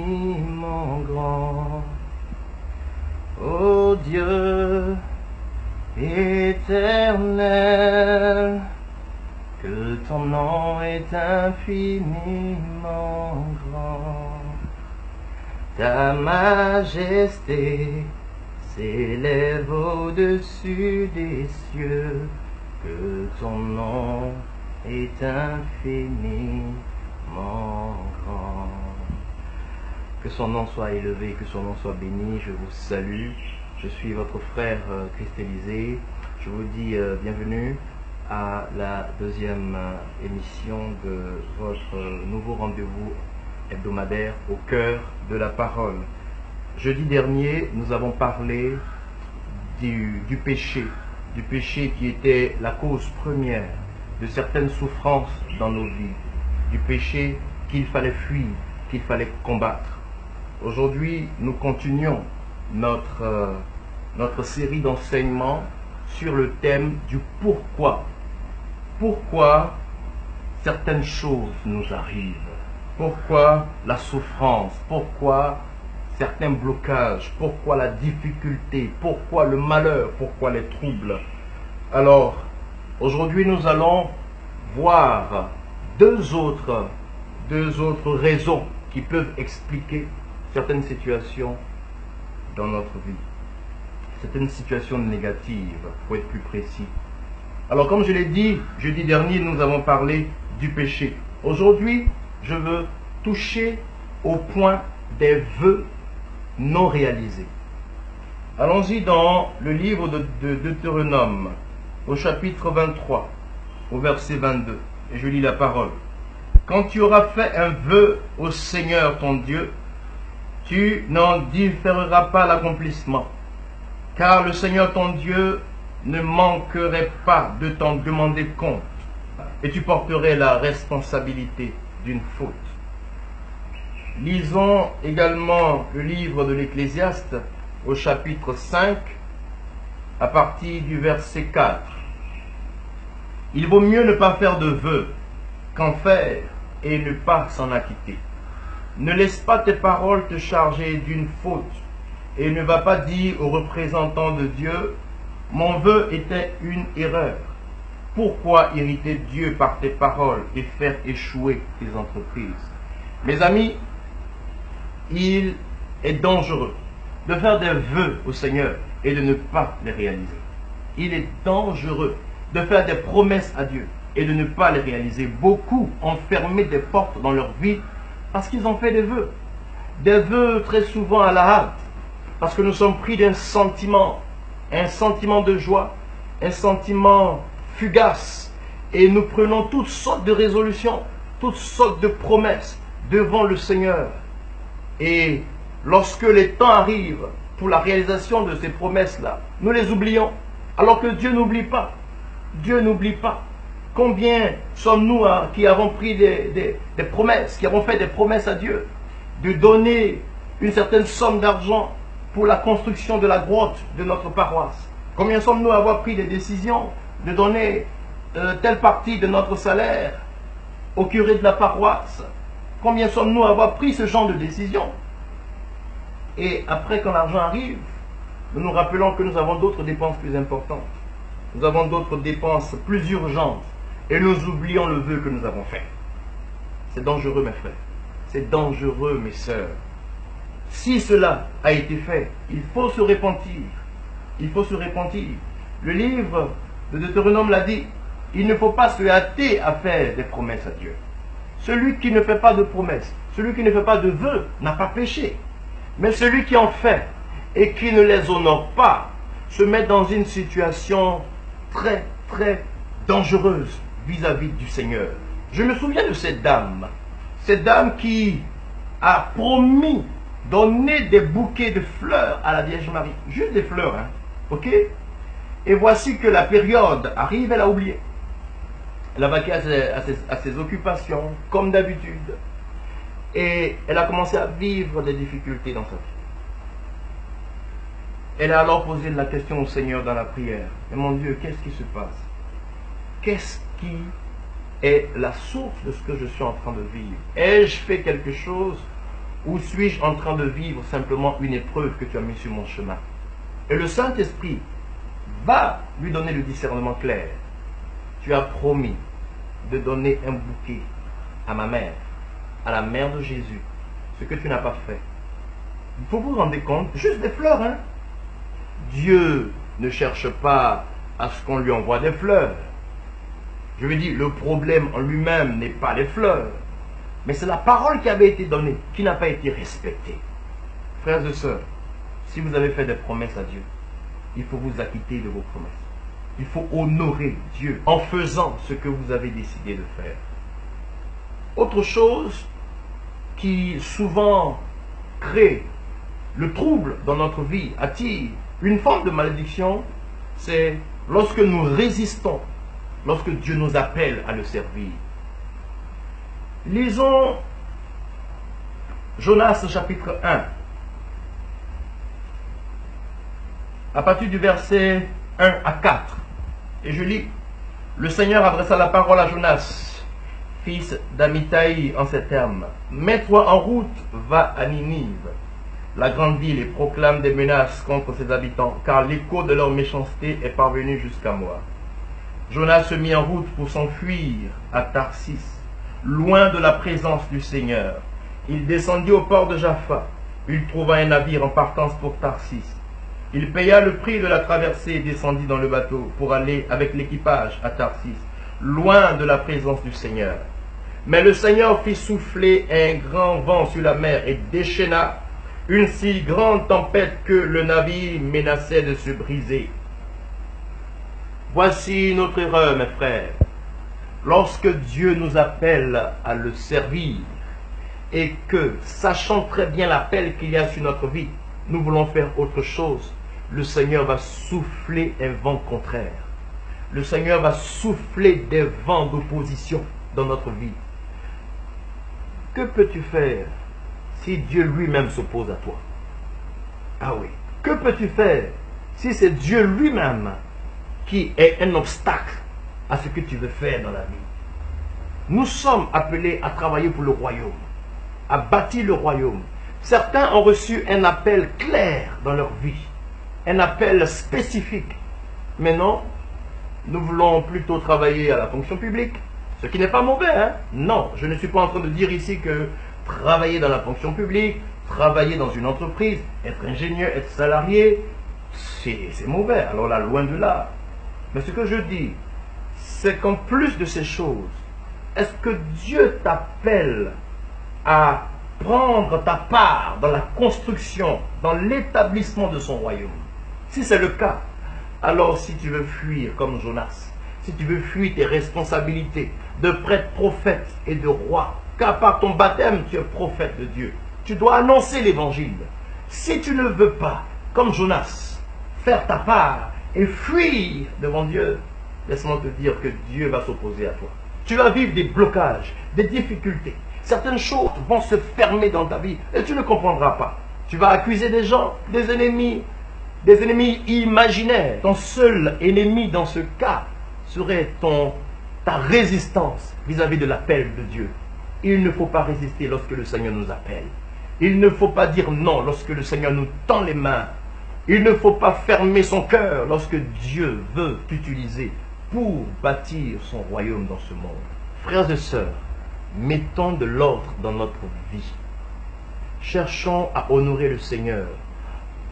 infiniment grand. Ô Dieu éternel, que ton nom est infiniment grand. Ta majesté s'élève au-dessus des cieux, que ton nom est infiniment grand. Que son nom soit élevé, que son nom soit béni. Je vous salue. Je suis votre frère Christ Élysée. Je vous dis bienvenue à la deuxième émission de votre nouveau rendez-vous hebdomadaire au cœur de la parole. Jeudi dernier, nous avons parlé du péché qui était la cause première de certaines souffrances dans nos vies, du péché qu'il fallait fuir, qu'il fallait combattre. Aujourd'hui, nous continuons notre série d'enseignements sur le thème du pourquoi. Pourquoi certaines choses nous arrivent? Pourquoi la souffrance? Pourquoi certains blocages? Pourquoi la difficulté? Pourquoi le malheur? Pourquoi les troubles? Alors, aujourd'hui, nous allons voir deux autres raisons qui peuvent expliquer certaines situations dans notre vie. Certaines situations négatives, pour être plus précis. Alors, comme je l'ai dit, jeudi dernier, nous avons parlé du péché. Aujourd'hui, je veux toucher au point des vœux non réalisés. Allons-y dans le livre de Deutéronome, au chapitre 23, au verset 22. Et je lis la parole. Quand tu auras fait un vœu au Seigneur ton Dieu, tu n'en différeras pas l'accomplissement, car le Seigneur ton Dieu ne manquerait pas de t'en demander compte, et tu porterais la responsabilité d'une faute. Lisons également le livre de l'Ecclésiaste au chapitre 5, à partir du verset 4. Il vaut mieux ne pas faire de vœux qu'en faire et ne pas s'en acquitter. Ne laisse pas tes paroles te charger d'une faute et ne va pas dire aux représentants de Dieu, mon vœu était une erreur. Pourquoi irriter Dieu par tes paroles et faire échouer tes entreprises? Mes amis, il est dangereux de faire des vœux au Seigneur et de ne pas les réaliser. Il est dangereux de faire des promesses à Dieu et de ne pas les réaliser. Beaucoup ont fermé des portes dans leur vie parce qu'ils ont fait des vœux très souvent à la hâte, parce que nous sommes pris d'un sentiment, un sentiment de joie, un sentiment fugace, et nous prenons toutes sortes de résolutions, toutes sortes de promesses devant le Seigneur. Et lorsque les temps arrivent pour la réalisation de ces promesses-là, nous les oublions, alors que Dieu n'oublie pas. Dieu n'oublie pas. Combien sommes-nous qui avons pris des promesses, qui avons fait des promesses à Dieu, de donner une certaine somme d'argent pour la construction de la grotte de notre paroisse? Combien sommes-nous à avoir pris des décisions de donner telle partie de notre salaire au curé de la paroisse? Combien sommes-nous à avoir pris ce genre de décision? Et après, quand l'argent arrive, nous nous rappelons que nous avons d'autres dépenses plus importantes. Nous avons d'autres dépenses plus urgentes. Et nous oublions le vœu que nous avons fait. C'est dangereux, mes frères. C'est dangereux, mes sœurs. Si cela a été fait, il faut se repentir. Il faut se repentir. Le livre de Deutéronome l'a dit. Il ne faut pas se hâter à faire des promesses à Dieu. Celui qui ne fait pas de promesses, celui qui ne fait pas de vœux, n'a pas péché. Mais celui qui en fait et qui ne les honore pas, se met dans une situation très, très dangereuse vis-à-vis du Seigneur. Je me souviens de cette dame qui a promis donner des bouquets de fleurs à la Vierge Marie. Juste des fleurs, hein, ok? Et voici que la période arrive, elle a oublié. Elle a vaqué à ses occupations, comme d'habitude. Et elle a commencé à vivre des difficultés dans sa vie. Elle a alors posé la question au Seigneur dans la prière. Et mon Dieu, qu'est-ce qui se passe? Qu'est-ce qui est la source de ce que je suis en train de vivre? Ai-je fait quelque chose Ou suis-je en train de vivre simplement une épreuve que tu as mise sur mon chemin? Et le Saint-Esprit va lui donner le discernement clair. Tu as promis de donner un bouquet à ma mère, à la mère de Jésus, ce que tu n'as pas fait. Il faut vous rendre compte, juste des fleurs, hein? Dieu ne cherche pas à ce qu'on lui envoie des fleurs. Je veux dire, le problème en lui-même n'est pas les fleurs, mais c'est la parole qui avait été donnée, qui n'a pas été respectée. Frères et sœurs, si vous avez fait des promesses à Dieu, il faut vous acquitter de vos promesses. Il faut honorer Dieu en faisant ce que vous avez décidé de faire. Autre chose qui souvent crée le trouble dans notre vie, attire une forme de malédiction, c'est lorsque nous résistons, lorsque Dieu nous appelle à le servir. Lisons Jonas chapitre 1, à partir du verset 1 à 4. Et je lis: Le Seigneur adressa la parole à Jonas, fils d'Amittai, en ces termes: Mets-toi en route, va à Ninive, la grande ville, et proclame des menaces contre ses habitants, car l'écho de leur méchanceté est parvenu jusqu'à moi. Jonas se mit en route pour s'enfuir à Tarsis, loin de la présence du Seigneur. Il descendit au port de Jaffa. Il trouva un navire en partance pour Tarsis. Il paya le prix de la traversée et descendit dans le bateau pour aller avec l'équipage à Tarsis, loin de la présence du Seigneur. Mais le Seigneur fit souffler un grand vent sur la mer et déchaîna une si grande tempête que le navire menaçait de se briser. Voici notre erreur, mes frères. Lorsque Dieu nous appelle à le servir et que, sachant très bien l'appel qu'il y a sur notre vie, nous voulons faire autre chose, le Seigneur va souffler un vent contraire. Le Seigneur va souffler des vents d'opposition dans notre vie. Que peux-tu faire si Dieu lui-même s'oppose à toi? Ah oui. Que peux-tu faire si c'est Dieu lui-même qui est un obstacle à ce que tu veux faire dans la vie? Nous sommes appelés à travailler pour le royaume, à bâtir le royaume. Certains ont reçu un appel clair dans leur vie, un appel spécifique. Mais non, nous voulons plutôt travailler à la fonction publique, ce qui n'est pas mauvais, hein? Non, je ne suis pas en train de dire ici que travailler dans la fonction publique, travailler dans une entreprise, être ingénieur, être salarié, c'est mauvais. Alors là, loin de là. Mais ce que je dis, c'est qu'en plus de ces choses, est-ce que Dieu t'appelle à prendre ta part dans la construction, dans l'établissement de son royaume? Si c'est le cas, alors si tu veux fuir comme Jonas, si tu veux fuir tes responsabilités de prêtre, prophète et de roi, car par ton baptême tu es prophète de Dieu, tu dois annoncer l'évangile. Si tu ne veux pas, comme Jonas, faire ta part et fuir devant Dieu, laisse-moi te dire que Dieu va s'opposer à toi. Tu vas vivre des blocages, des difficultés. Certaines choses vont se fermer dans ta vie et tu ne comprendras pas. Tu vas accuser des gens, des ennemis imaginaires. Ton seul ennemi dans ce cas serait ta résistance vis-à-vis de l'appel de Dieu. Il ne faut pas résister lorsque le Seigneur nous appelle. Il ne faut pas dire non lorsque le Seigneur nous tend les mains. Il ne faut pas fermer son cœur lorsque Dieu veut t'utiliser pour bâtir son royaume dans ce monde. Frères et sœurs, mettons de l'ordre dans notre vie. Cherchons à honorer le Seigneur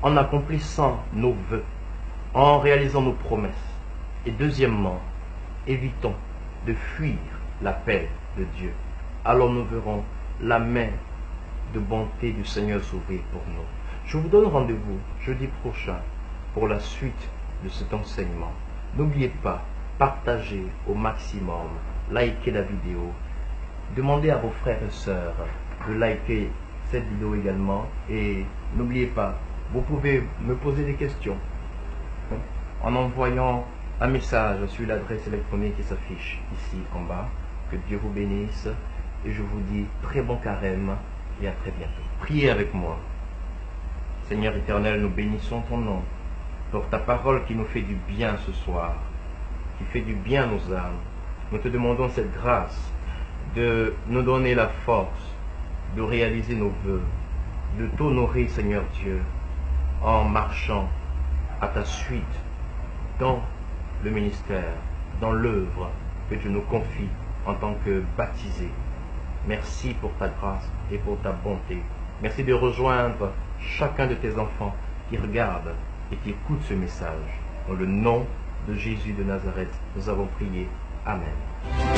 en accomplissant nos vœux, en réalisant nos promesses. Et deuxièmement, évitons de fuir l'appel de Dieu. Alors nous verrons la main de bonté du Seigneur s'ouvrir pour nous. Je vous donne rendez-vous jeudi prochain pour la suite de cet enseignement. N'oubliez pas, partagez au maximum, likez la vidéo, demandez à vos frères et sœurs de liker cette vidéo également, et n'oubliez pas, vous pouvez me poser des questions en envoyant un message sur l'adresse électronique qui s'affiche ici en bas. Que Dieu vous bénisse et je vous dis très bon carême et à très bientôt. Priez avec moi. Seigneur éternel, nous bénissons ton nom pour ta parole qui nous fait du bien ce soir, qui fait du bien à nos âmes. Nous te demandons cette grâce de nous donner la force de réaliser nos vœux, de t'honorer, Seigneur Dieu, en marchant à ta suite dans le ministère, dans l'œuvre que tu nous confies en tant que baptisés. Merci pour ta grâce et pour ta bonté. Merci de rejoindre chacun de tes enfants qui regardent et qui écoutent ce message. Dans le nom de Jésus de Nazareth, nous avons prié. Amen.